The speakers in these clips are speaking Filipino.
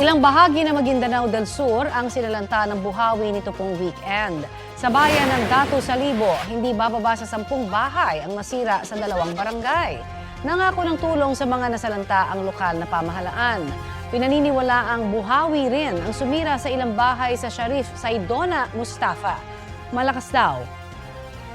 Ilang bahagi ng Maguindanao del Sur ang sinalanta ng buhawi nito pong weekend. Sa bayan ng Datu Salibo, hindi bababa sa 10 bahay ang nasira sa 2 barangay. Nangako ng tulong sa mga nasalanta ang lokal na pamahalaan. Pinaniniwala ang buhawi rin ang sumira sa ilang bahay sa Sharif Saidona, Mustafa. Malakas daw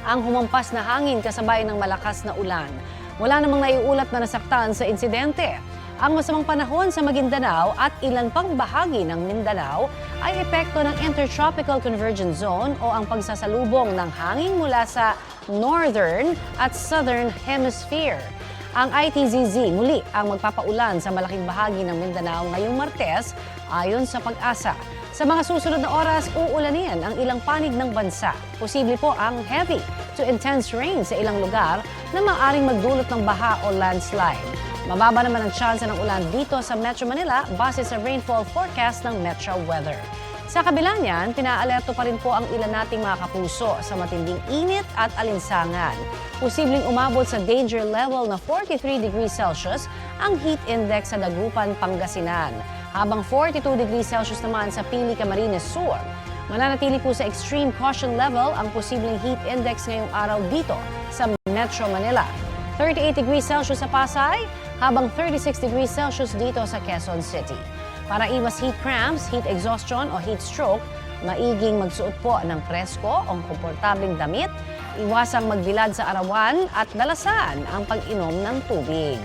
ang humampas na hangin kasabay ng malakas na ulan. Wala namang naiulat na nasaktan sa insidente. Ang masamang panahon sa Maguindanao at ilan pang bahagi ng Mindanao ay epekto ng Intertropical Convergence Zone o ang pagsasalubong ng hangin mula sa Northern at Southern Hemisphere. Ang ITZZ muli ang magpapaulan sa malaking bahagi ng Mindanao ngayong Martes ayon sa Pag-asa. Sa mga susunod na oras, uulanin ang ilang panig ng bansa. Posible po ang heavy to intense rain sa ilang lugar na maaaring magdulot ng baha o landslide. Mababa naman ang tsansa ng ulan dito sa Metro Manila base sa rainfall forecast ng Metro Weather. Sa kabila niyan, pinaalerto pa rin po ang ilan nating mga kapuso sa matinding init at alinsangan. Posibleng umabot sa danger level na 43 degrees Celsius ang heat index sa Dagupan, Pangasinan, habang 42 degrees Celsius naman sa Pili, Camarines Sur. Mananatili po sa extreme caution level ang posibleng heat index ngayong araw dito sa Metro Manila. 38 degrees Celsius sa Pasay, habang 36 degrees Celsius dito sa Quezon City. Para iwas heat cramps, heat exhaustion o heat stroke, maiging magsuot po ng presko o komportabling damit, iwasang magbilad sa arawan at dalasan ang pag-inom ng tubig.